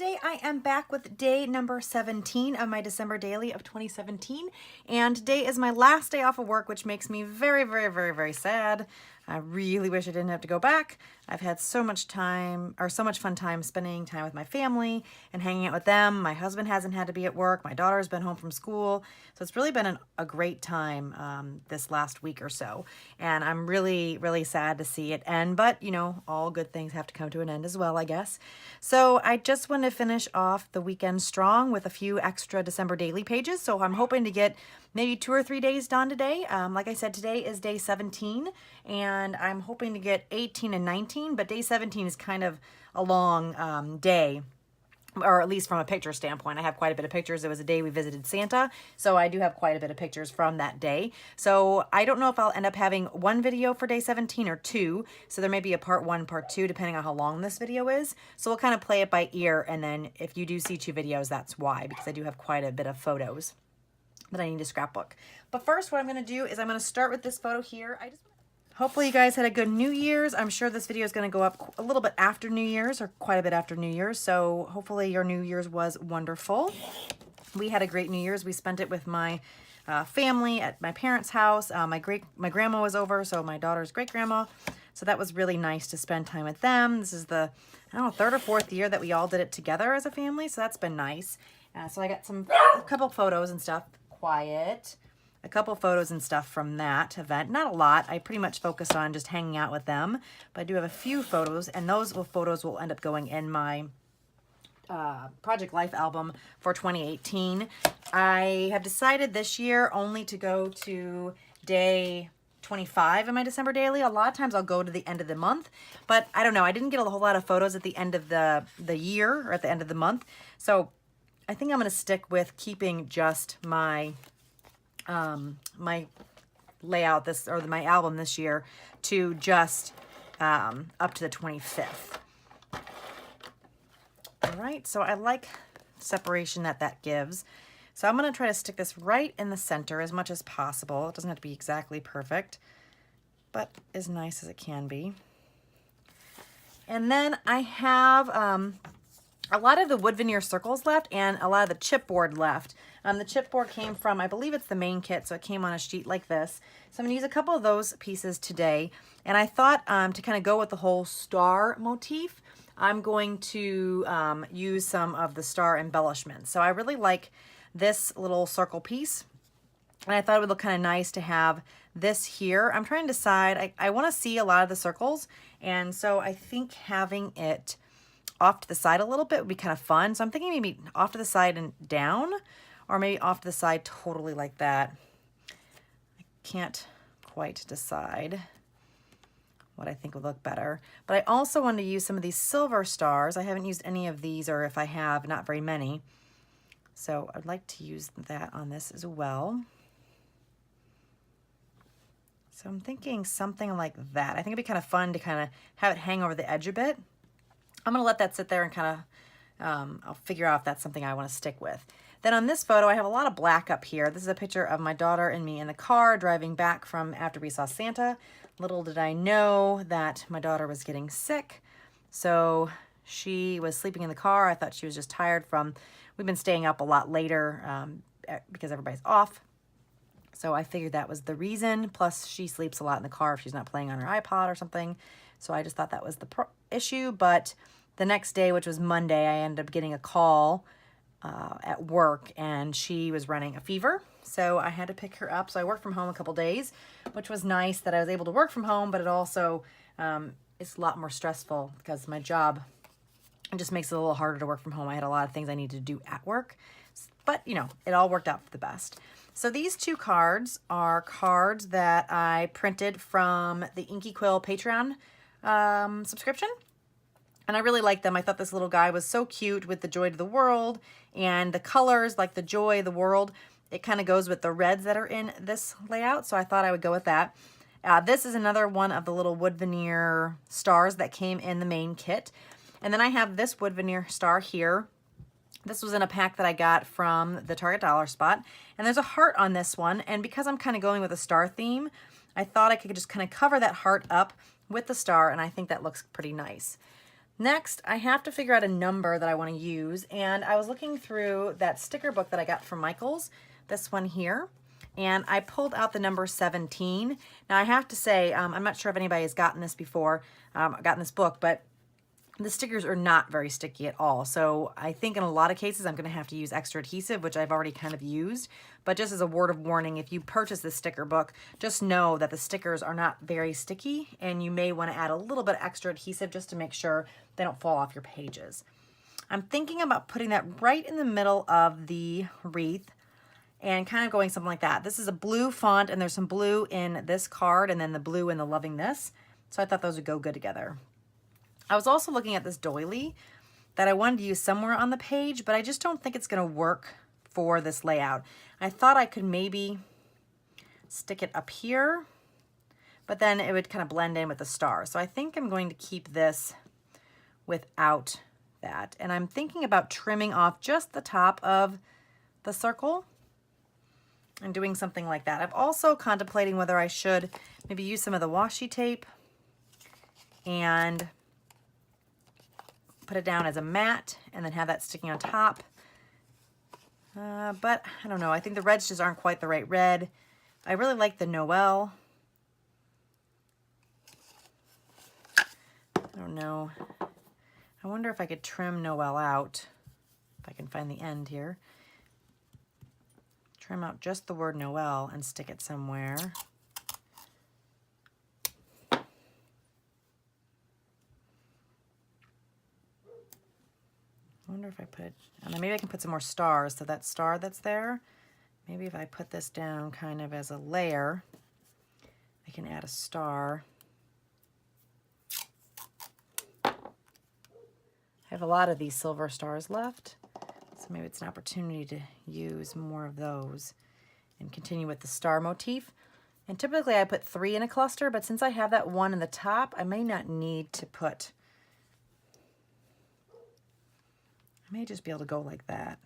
today I am back with day number 17 of my December daily of 2017, and today is my last day off of work, which makes me very sad. I really wish I didn't have to go back. I've had so much time, or so much fun time spending time with my family and hanging out with them. My husband hasn't had to be at work. My daughter's been home from school. So it's really been a great time this last week or so. And I'm really sad to see it end. But, you know, all good things have to come to an end as well, I guess. So I just want to finish off the weekend strong with a few extra December daily pages. So I'm hoping to get maybe 2 or 3 days done today. Like I said, today is day 17, and I'm hoping to get 18 and 19, but day 17 is kind of a long day, or at least from a picture standpoint. I have quite a bit of pictures. It was a day we visited Santa, so I do have quite a bit of pictures from that day. So I don't know if I'll end up having one video for day 17 or two, so there may be a part 1, part 2, depending on how long this video is. So we'll kind of play it by ear, and then if you do see 2 videos, that's why, because I do have quite a bit of photos that I need to scrapbook. But first, what I'm going to do is I'm going to start with this photo here. Hopefully you guys had a good New Year's. I'm sure this video is going to go up a little bit after New Year's, or quite a bit after New Year's. So hopefully your New Year's was wonderful. We had a great New Year's. We spent it with my family at my parents' house. My grandma was over, so my daughter's great grandma. So that was really nice to spend time with them. This is the, I don't know, 3rd or 4th year that we all did it together as a family. So that's been nice. So I got a couple photos and stuff. Quiet. A couple photos and stuff from that event. Not a lot. I pretty much focused on just hanging out with them, but I do have a few photos, and those photos will end up going in my Project Life album for 2018. I have decided this year only to go to day 25 in my December daily. A lot of times I'll go to the end of the month, but I don't know. I didn't get a whole lot of photos at the end of the year, or at the end of the month. So I think I'm going to stick with keeping just my my layout my album this year to just up to the 25th. All right, so I like separation that gives. So I'm going to try to stick this right in the center as much as possible. It doesn't have to be exactly perfect, but as nice as it can be. And then I have a lot of the wood veneer circles left and a lot of the chipboard left. The chipboard came from, I believe it's the main kit, so it came on a sheet like this. So I'm going to use a couple of those pieces today. And I thought to kind of go with the whole star motif, I'm going to use some of the star embellishments. So I really like this little circle piece, and I thought it would look kind of nice to have this here. I'm trying to decide, I want to see a lot of the circles, and so I think having it off to the side a little bit would be kind of fun. So I'm thinking maybe off to the side and down, or maybe off to the side totally like that. I can't quite decide what I think would look better. But I also want to use some of these silver stars. I haven't used any of these, or if I have, not very many. So I'd like to use that on this as well. So I'm thinking something like that. I think it'd be kind of fun to kind of have it hang over the edge a bit. I'm going to let that sit there and kind of, I'll figure out if that's something I want to stick with. Then on this photo, I have a lot of black up here. This is a picture of my daughter and me in the car driving back from after we saw Santa. Little did I know that my daughter was getting sick. So she was sleeping in the car. I thought she was just tired from, we've been staying up a lot later because everybody's off. So I figured that was the reason. Plus she sleeps a lot in the car if she's not playing on her iPod or something. So I just thought that was the issue. But the next day, which was Monday, I ended up getting a call at work, and she was running a fever. So I had to pick her up. So I worked from home a couple days, which was nice that I was able to work from home, but it also it's a lot more stressful because my job, it just makes it a little harder to work from home. I had a lot of things I needed to do at work, but you know, it all worked out for the best. So these 2 cards are cards that I printed from the Inky Quill Patreon subscription. And I really like them. I thought this little guy was so cute with the joy to the world, and the colors, like the joy, the world, it kind of goes with the reds that are in this layout. So I thought I would go with that. This is another one of the little wood veneer stars that came in the main kit. And then I have this wood veneer star here. This was in a pack that I got from the Target Dollar Spot. And there's a heart on this one. And because I'm kind of going with a star theme, I thought I could just kind of cover that heart up with the star, and I think that looks pretty nice. Next, I have to figure out a number that I want to use, and I was looking through that sticker book that I got from Michaels, this one here, and I pulled out the number 17. Now I have to say, I'm not sure if anybody has gotten this before, gotten this book, but the stickers are not very sticky at all. So I think in a lot of cases I'm going to have to use extra adhesive, which I've already kind of used. But just as a word of warning, if you purchase this sticker book, just know that the stickers are not very sticky, and you may want to add a little bit of extra adhesive just to make sure they don't fall off your pages. I'm thinking about putting that right in the middle of the wreath and kind of going something like that. This is a blue font, and there's some blue in this card and then the blue in the Loving This. So I thought those would go good together. I was also looking at this doily that I wanted to use somewhere on the page, but I just don't think it's going to work for this layout. I thought I could maybe stick it up here, but then it would kind of blend in with the star. So I think I'm going to keep this without that. And I'm thinking about trimming off just the top of the circle and doing something like that. I'm also contemplating whether I should maybe use some of the washi tape and put it down as a mat and then have that sticking on top. But I don't know. I think the reds just aren't quite the right red. I really like the Noel. I don't know. I wonder if I could trim Noel out, if I can find the end here. Trim out just the word Noel and stick it somewhere. I wonder if I put, and then maybe I can put some more stars. So that star that's there, maybe if I put this down kind of as a layer, I can add a star. I have a lot of these silver stars left, so maybe it's an opportunity to use more of those and continue with the star motif. And typically I put 3 in a cluster, but since I have that one in the top, I may not need to put, I may just be able to go like that.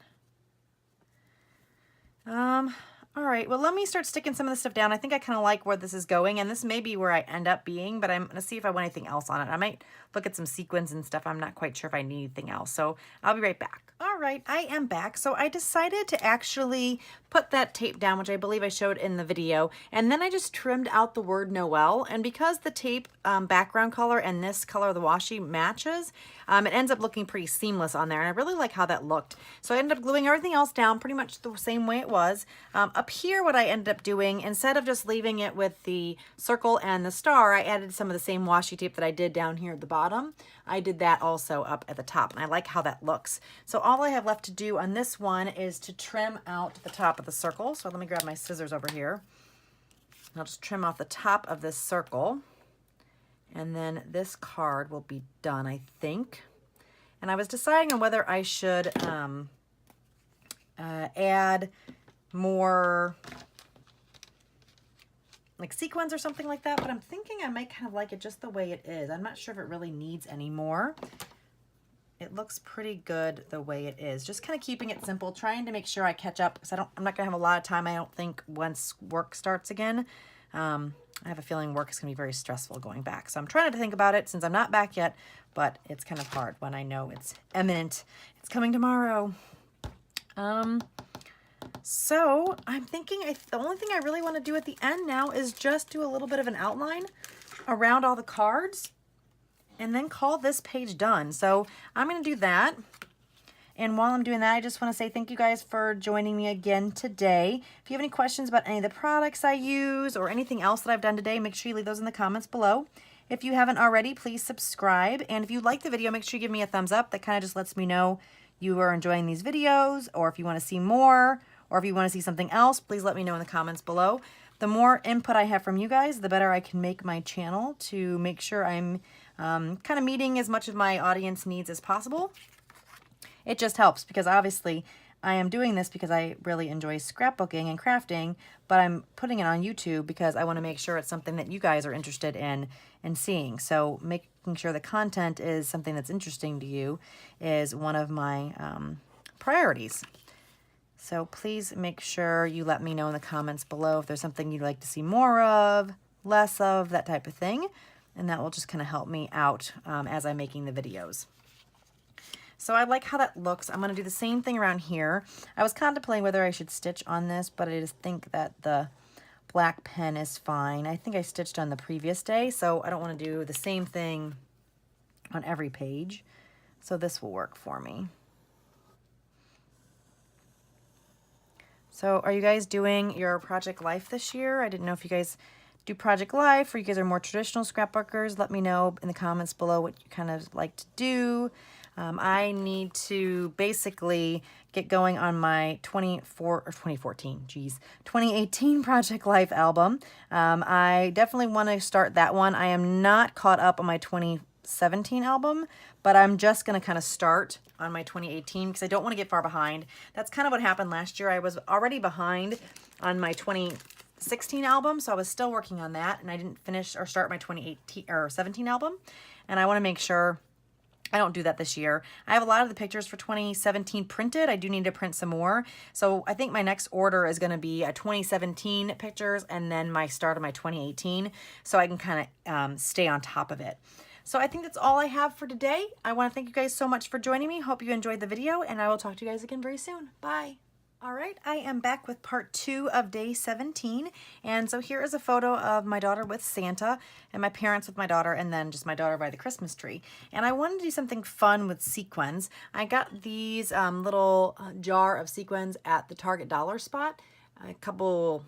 All right, well, let me start sticking some of this stuff down. I think I kind of like where this is going, and this may be where I end up being, but I'm going to see if I want anything else on it. I might look at some sequins and stuff. I'm not quite sure if I need anything else, so I'll be right back. All right, I am back. So I decided to actually put that tape down, which I believe I showed in the video, and then I just trimmed out the word Noel, and because the tape background color and this color of the washi matches, it ends up looking pretty seamless on there, and I really like how that looked. So I ended up gluing everything else down pretty much the same way it was. Up here, what I ended up doing, instead of just leaving it with the circle and the star, I added some of the same washi tape that I did down here at the bottom. I did that also up at the top, and I like how that looks. So all I have left to do on this one is to trim out the top of the circle. So let me grab my scissors over here. I'll just trim off the top of this circle, and then this card will be done, I think. And I was deciding on whether I should add more like sequins or something like that, but I'm thinking I might kind of like it just the way it is. I'm not sure if it really needs any more. It looks pretty good the way it is. Just kind of keeping it simple, trying to make sure I catch up, because I'm not gonna have a lot of time, I don't think, once work starts again. I have a feeling work is gonna be very stressful going back. So I'm trying to think about it since I'm not back yet, but it's kind of hard when I know it's imminent. It's coming tomorrow. So I'm thinking the only thing I really want to do at the end now is just do a little bit of an outline around all the cards and then call this page done. So I'm going to do that. And while I'm doing that, I just want to say thank you guys for joining me again today. If you have any questions about any of the products I use or anything else that I've done today, make sure you leave those in the comments below. If you haven't already, please subscribe. And if you like the video, make sure you give me a thumbs up. That kind of just lets me know you are enjoying these videos, or if you want to see more, or if you want to see something else, please let me know in the comments below. The more input I have from you guys, the better I can make my channel to make sure I'm kind of meeting as much of my audience needs as possible. It just helps because obviously I am doing this because I really enjoy scrapbooking and crafting, but I'm putting it on YouTube because I want to make sure it's something that you guys are interested in and seeing. So making sure the content is something that's interesting to you is one of my priorities. So please make sure you let me know in the comments below if there's something you'd like to see more of, less of, that type of thing. and that will just kind of help me out as I'm making the videos. So I like how that looks. I'm going to do the same thing around here. I was contemplating whether I should stitch on this, but I just think that the black pen is fine. I think I stitched on the previous day, so I don't want to do the same thing on every page. So this will work for me. So are you guys doing your Project Life this year? I didn't know if you guys do Project Life or you guys are more traditional scrapbookers. Let me know in the comments below what you kind of like to do. I need to basically get going on my 2018 Project Life album. I definitely want to start that one. I am not caught up on my 2017 album, but I'm just going to kind of start on my 2018 because I don't want to get far behind. That's kind of what happened last year. I was already behind on my 2016 album, so I was still working on that, and I didn't finish or start my 2018 or 17 album, and I want to make sure I don't do that this year. I have a lot of the pictures for 2017 printed. I do need to print some more. So I think my next order is going to be a 2017 pictures and then my start of my 2018 so I can kind of stay on top of it. So I think that's all I have for today. I want to thank you guys so much for joining me. Hope you enjoyed the video, and I will talk to you guys again very soon. Bye. All right, I am back with part 2 of day 17. And so here is a photo of my daughter with Santa and my parents with my daughter, and then just my daughter by the Christmas tree. And I wanted to do something fun with sequins. I got these little jar of sequins at the Target dollar spot a couple,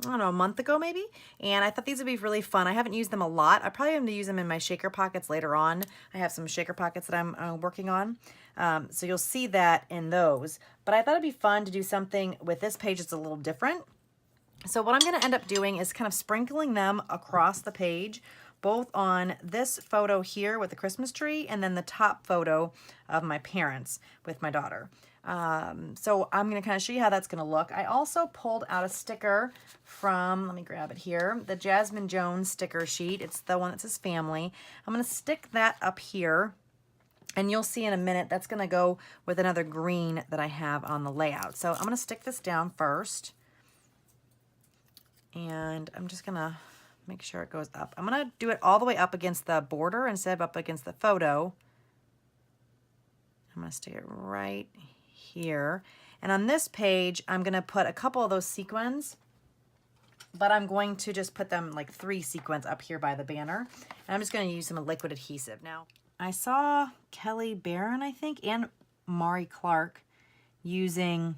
I don't know, a month ago maybe, and I thought these would be really fun. I haven't used them a lot. I probably am going to use them in my shaker pockets later on. I have some shaker pockets that I'm working on, so you'll see that in those. But I thought it'd be fun to do something with this page that's a little different. So what I'm going to end up doing is kind of sprinkling them across the page, both on this photo here with the Christmas tree and then the top photo of my parents with my daughter. So I'm going to kind of show you how that's going to look. I also pulled out a sticker from, let me grab it here, the Jasmine Jones sticker sheet. It's the one that says family. I'm going to stick that up here, and you'll see in a minute that's going to go with another green that I have on the layout. So I'm going to stick this down first, and I'm just going to make sure it goes up. I'm going to do it all the way up against the border instead of up against the photo. I'm going to stick it right here. And on this page, I'm going to put a couple of those sequins, but I'm going to just put them like 3 sequins up here by the banner. And I'm just going to use some liquid adhesive. Now, I saw Kelly Barron, I think, and Mari Clark using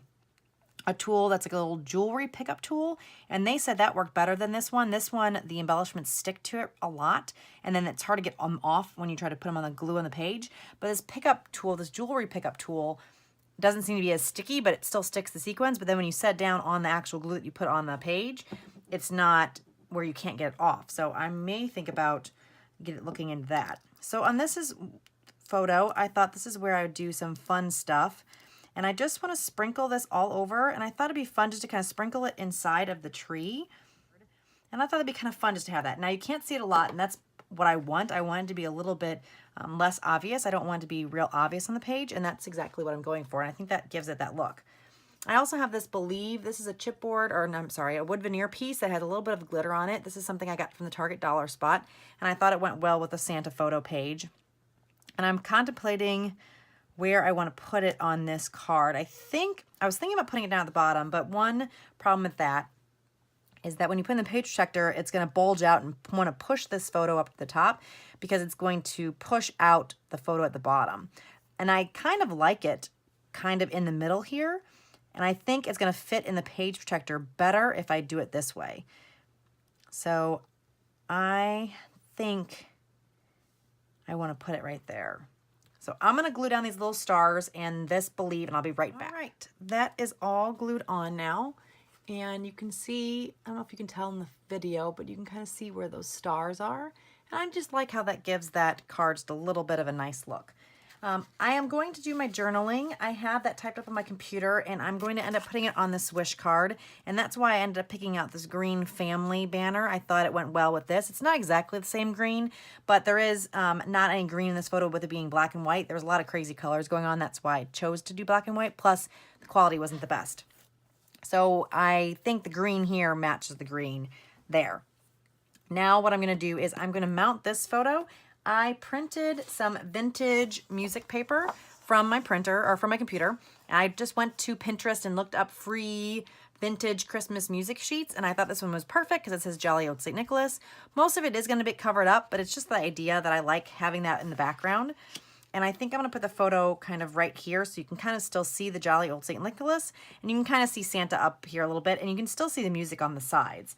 a tool that's like a little jewelry pickup tool, and they said that worked better than this one. This one, the embellishments stick to it a lot, and then it's hard to get them off when you try to put them on the glue on the page. But this pickup tool, this jewelry pickup tool, doesn't seem to be as sticky, but it still sticks the sequins. But then when you set down on the actual glue that you put on the page, it's not where you can't get it off. So I may think about looking into that. So on this photo, I thought this is where I would do some fun stuff. And I just want to sprinkle this all over, and I thought it'd be fun just to kind of sprinkle it inside of the tree. And I thought it'd be kind of fun just to have that. Now you can't see it a lot, and that's what I want. I want it to be a little bit less obvious. I don't want it to be real obvious on the page, and that's exactly what I'm going for. And I think that gives it that look. I also have this Believe. This is a chipboard, or no, I'm sorry, a wood veneer piece that has a little bit of glitter on it. This is something I got from the Target dollar spot, and I thought it went well with the Santa photo page. And I'm contemplating where I want to put it on this card. I was thinking about putting it down at the bottom, but one problem with that is that when you put in the page protector, it's going to bulge out and want to push this photo up to the top because it's going to push out the photo at the bottom. And I kind of like it kind of in the middle here, and I think it's going to fit in the page protector better if I do it this way. So I think I want to put it right there. So I'm going to glue down these little stars and this Believe, and I'll be right back. All right, that is all glued on now. And you can see, I don't know if you can tell in the video, but you can kind of see where those stars are. And I just like how that gives that card just a little bit of a nice look. I am going to do my journaling. I have that typed up on my computer, and I'm going to end up putting it on this wish card. And that's why I ended up picking out this green family banner. I thought it went well with this. It's not exactly the same green, but there is not any green in this photo with it being black and white. There was a lot of crazy colors going on. That's why I chose to do black and white. Plus, the quality wasn't the best. So I think the green here matches the green there. Now what I'm gonna do is I'm gonna mount this photo. I printed some vintage music paper from my printer or from my computer. I just went to Pinterest and looked up free vintage Christmas music sheets, and I thought this one was perfect because it says Jolly Old St. Nicholas. Most of it is gonna be covered up, but it's just the idea that I like having that in the background. And I think I'm gonna put the photo kind of right here so you can kind of still see the Jolly Old St. Nicholas, and you can kind of see Santa up here a little bit, and you can still see the music on the sides.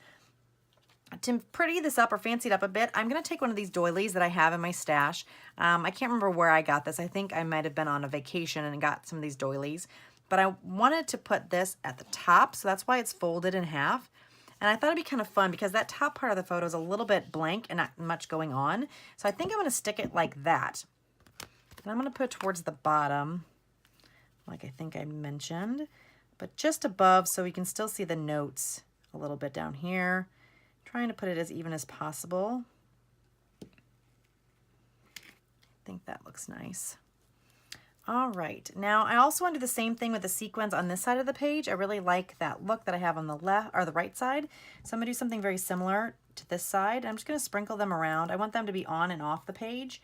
To pretty this up or fancy it up a bit, I'm going to take one of these doilies that I have in my stash. I can't remember where I got this. I think I might have been on a vacation and got some of these doilies. But I wanted to put this at the top, so that's why it's folded in half. And I thought it'd be kind of fun because that top part of the photo is a little bit blank and not much going on. So I think I'm going to stick it like that. And I'm going to put it towards the bottom, like I think I mentioned. But just above so we can still see the notes a little bit down here. Trying to put it as even as possible. I think that looks nice. All right, now I also want to do the same thing with the sequins on this side of the page. I really like that look that I have on the left or the right side. So I'm gonna do something very similar to this side. I'm just gonna sprinkle them around. I want them to be on and off the page.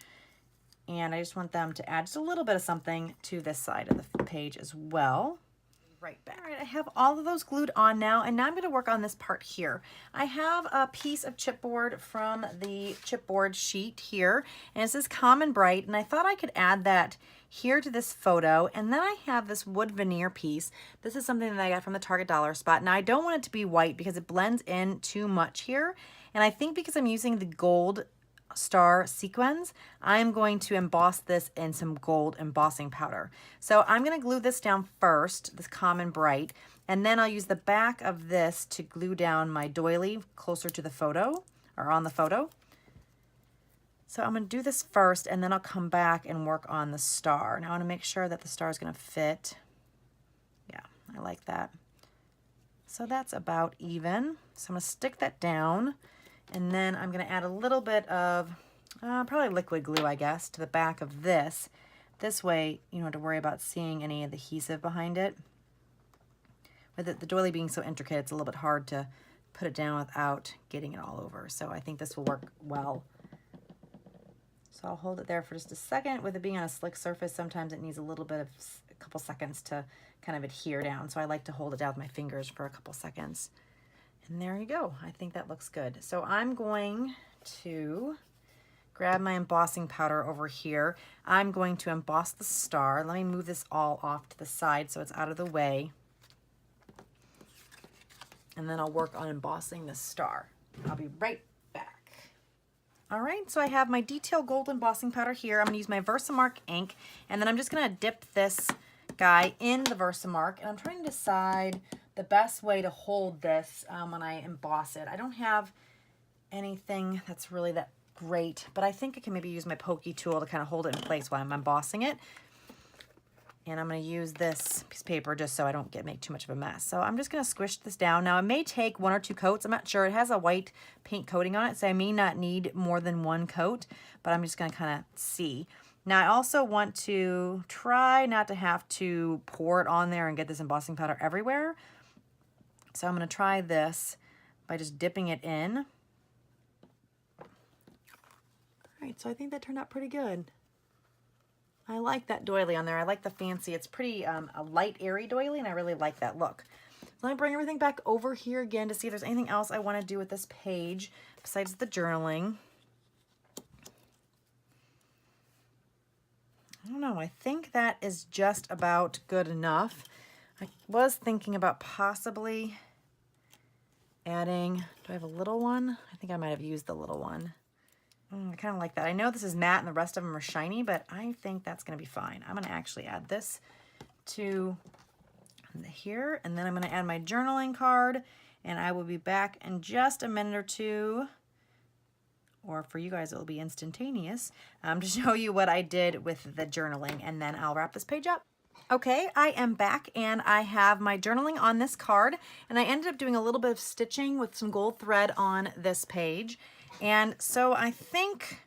And I just want them to add just a little bit of something to this side of the page as well. Right back. All right, I have all of those glued on now, and now I'm going to work on this part here. I have a piece of chipboard from the chipboard sheet here, and it says Common Bright, and I thought I could add that here to this photo. And then I have this wood veneer piece. This is something that I got from the Target Dollar Spot. Now I don't want it to be white because it blends in too much here, and I think because I'm using the gold star sequins, I'm going to emboss this in some gold embossing powder. So I'm going to glue this down first, this Common Bright, and then I'll use the back of this to glue down my doily closer to the photo or on the photo. So I'm going to do this first, and then I'll come back and work on the star. Now I want to make sure that the star is going to fit. Yeah, I like that. So that's about even. So I'm going to stick that down. And then I'm going to add a little bit of probably liquid glue, I guess, to the back of this. This way, you don't have to worry about seeing any of the adhesive behind it. With the doily being so intricate, it's a little bit hard to put it down without getting it all over. So I think this will work well. So I'll hold it there for just a second. With it being on a slick surface, sometimes it needs a little bit of a couple seconds to kind of adhere down. So I like to hold it down with my fingers for a couple seconds. And there you go. I think that looks good. So I'm going to grab my embossing powder over here. I'm going to emboss the star. Let me move this all off to the side so it's out of the way. And then I'll work on embossing the star. I'll be right back. All right, so I have my detail gold embossing powder here. I'm gonna use my Versamark ink, and then I'm just gonna dip this guy in the Versamark, and I'm trying to decide the best way to hold this when I emboss it. I don't have anything that's really that great, but I think I can maybe use my pokey tool to kind of hold it in place while I'm embossing it. And I'm going to use this piece of paper just so I don't make too much of a mess. So I'm just going to squish this down. Now it may take 1 or 2 coats. I'm not sure. It has a white paint coating on it, so I may not need more than 1 coat, but I'm just going to kind of see. Now I also want to try not to have to pour it on there and get this embossing powder everywhere. So I'm going to try this by just dipping it in. All right, so I think that turned out pretty good. I like that doily on there. I like the fancy. It's pretty a light, airy doily, and I really like that look. So let me bring everything back over here again to see if there's anything else I want to do with this page besides the journaling. I don't know. I think that is just about good enough. I was thinking about possibly adding, do I have a little one? I think I might have used the little one. I kind of like that. I know this is matte and the rest of them are shiny, but I think that's going to be fine. I'm going to actually add this to here, and then I'm going to add my journaling card, and I will be back in just a minute or two, or for you guys, it'll be instantaneous, to show you what I did with the journaling, and then I'll wrap this page up. Okay, I am back, and I have my journaling on this card, and I ended up doing a little bit of stitching with some gold thread on this page. And so I think,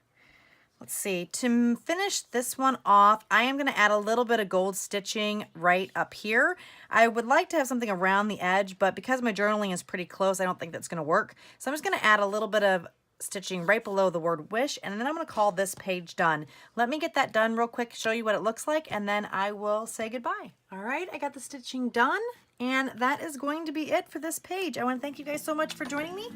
let's see, to finish this one off, I am going to add a little bit of gold stitching right up here. I would like to have something around the edge, but because my journaling is pretty close, I don't think that's going to work. So I'm just going to add a little bit of stitching right below the word wish, and then I'm going to call this page done. Let me get that done real quick, show you what it looks like, and then I will say goodbye. All right, I got the stitching done, and that is going to be it for this page. I want to thank you guys so much for joining me.